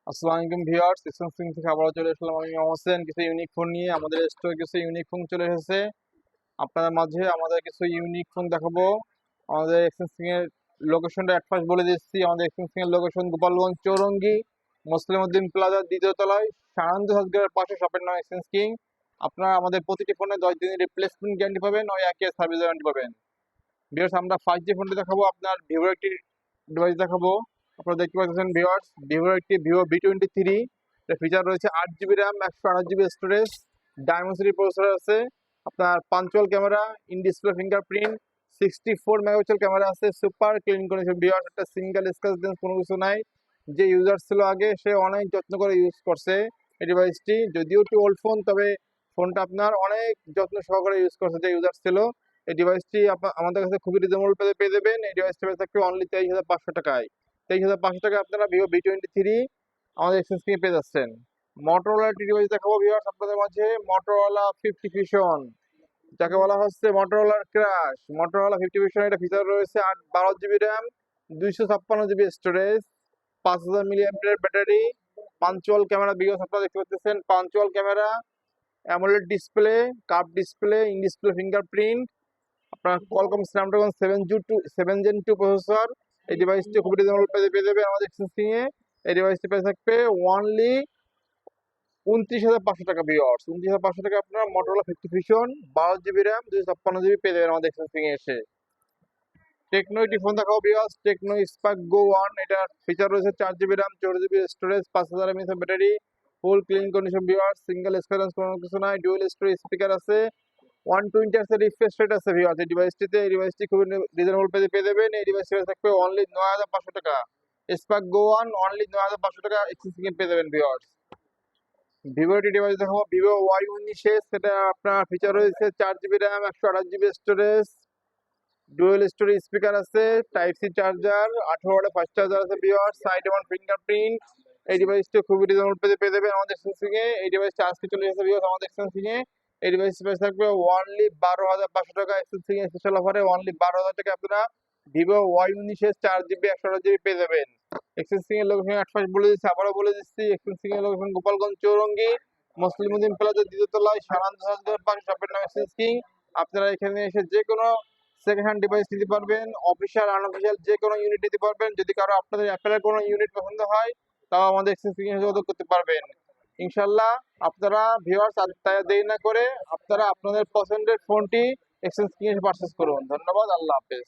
আসসালামু আলাইকুম ভিউয়ার্স, সিং থেকে আবারও চলে আসলাম আমি হোসেন কিছু ইউনিক ফোন নিয়ে। আমাদের স্টোরে কিছু ইউনিক ফোন চলে এসেছে। আপনাদের মাঝে আমাদের কিছু ইউনিক ফোন দেখাবো। আমাদের সিং এর লোকেশনটা অ্যাট ফার্স্ট বলে দিচ্ছি। আমাদের সিং এর লোকেশন গোপালগঞ্জ চৌরঙ্গি মুসলিমউদ্দিন প্লাজার দ্বিতীয় তলায় সানন্দ হসপিটালের পাশে শপের নাম এক্সচেঞ্জ কিং। আপনারা আমাদের প্রতিটি ফোনে 10 দিনের রিপ্লেসমেন্ট গ্যারান্টি পাবেন, ওই একই সার্ভিস গ্যারান্টি পাবেন। ভিউয়ার্স, আমরা ফার্স্ট যে ফোনটি দেখাবো আপনার ভিভোর একটি ডিভাইস দেখাবো। আপনারা দেখতে পাচ্ছেন ভিউয়ার্স, ভিভোর একটি ভিভো V23। এর ফিচার রয়েছে 8 GB RAM, 128 GB storage, diamond processor আছে, আপনার punctual camera, in display fingerprint, 64 megapixel camera আছে, সুপার ক্লিন কন্ডিশন। ভিউয়ার্স, একটা সিঙ্গেল স্ক্র্যাচ ডেন্স কোনো কিছু নাই। যে ইউজার ছিল আগে সে অনেক যত্ন করে ইউজ করছে এই ডিভাইসটি। যদিও একটু ওল্ড ফোন, তবে ফোনটা আপনার অনেক যত্ন সহকারে ইউজ করছে যে ইউজার ছিল। এই ডিভাইসটি আমাদের কাছে খুবই রিজনেবল পেয়ে দেবেন। এই ডিভাইসটি পেয়ে থাকবে অনলি 23,500 টাকায়। 23,500 টাকায় আপনারা ভিভো V23 আমাদের এক্সচেঞ্জ থেকে পেয়ে যাচ্ছেন। মোটরোলা একটি ডিভাইস দেখাবো ভিউয়ার্স আপনাদের মাঝে, মোটরোলা 50 ভিশন, যাকে বলা হচ্ছে মোটরোলার ক্রাশ। মোটরোলা 50 ভিশন, এটা ফিচার রয়েছে 12 GB RAM, 256 GB storage, 5000 milliampere battery, punctual camera. Viewers, আপনারা দেখতে পাচ্ছেন punctual camera, AMOLED display, curve display, in display fingerprint, আপনার কোয়ালকম স্ন্যাপড্রাগন 7 Gen 2 প্রসেসর। এই ডিভাইসটি খুবই রিজনেবল পেয়ে দেবে আমাদের এক্সচেঞ্জিং এ। এই ডিভাইসটি পেয়ে থাকবে অনলি 29,500 টাকা। ভিউয়ার্স, 29,500 টাকা আপনারা Motorola 50 vision 12 GB RAM 256 GB পেয়ে যাবেন আমাদের এক্সচেঞ্জিং এ এসে। টেকনো একটি ফোন দেখাবো ভিউয়ার্স, টেকনো স্পার্ক গো 1। এটার ফিচার রয়েছে 4 GB RAM, 64 GB storage, 5000 mAh battery, full clean condition. Viewers, single scratch কোনো কিছু নাই, ডুয়াল স্টোরেজ স্পিকার আছে, 120 Hz রিফ্রেশ রেট আছে। ভিউয়ার্স, এই ডিভাইসটিতে এই ডিভাইসটি খুবই রিজনেবল পেয়ে দেবেন। এই ডিভাইসটি থাকবে অনলি 9,500 টাকা। স্পার্ক গো 1 অনলি 9,500 টাকা এক্সচেঞ্জিং পেয়ে দেবেন ভিউয়ার্স। ভিভো একটি ডিভাইস দেখাবো, ভিভো Y19। সেটা আপনার ফিচার রয়েছে 4 GB RAM, 128 GB storage, dual storage speaker আছে, টাইপ সি চার্জার, 18 ওয়াটের ফাস্ট চার্জার আছে। Viewers, side one fingerprint. এই ডিভাইসটি খুবই রিজনেবল পেয়ে দেবেন আমাদের এক্সচেঞ্জিং এ। এই ডিভাইসটি আজকে চলে এসেছে ভিউয়ার্স আমাদের এক্সচেঞ্জিং এ। এই ডিভাইস প্রাইস থাকবে অনলি 12,500 টাকা। এক্সচেঞ্জিং স্পেশাল অফারে অনলি 12,000 টাকা আপনারা ভিভো Y19 4 জিবি 128 জিবি পেয়ে যাবেন। এক্সচেঞ্জিং এর লোকেশন আটপাশ বলে দিচ্ছি, আবারও বলে দিচ্ছি। এক্সচেঞ্জিং এর লোকেশন গোপালগঞ্জ চৌরঙ্গি মুসলিমউদ্দিন প্লাজার দ্বিতীয় তলায় সানন্দ হসপিটালের পাশে শপের নাম এক্সচেঞ্জিং। আপনারা এখানে এসে যে কোনো সেকেন্ড হ্যান্ড ডিভাইস নিতে পারবেন, অফিসিয়াল আনঅফিসিয়াল যে কোনো ইউনিট নিতে পারবেন। যদি কারো আপনাদের অ্যাপেলের কোনো ইউনিট পছন্দ হয় তাও আমাদের এক্সচেঞ্জিং এ যোগাযোগ করতে পারবেন ইনশাল্লাহ। আপনারা ভিউয়ার্স তাই দেরি না করে আপনারা আপনাদের পছন্দের ফোনটি এক্সচেঞ্জিং এ পারচেজ করুন। ধন্যবাদ, আল্লাহ হাফেজ।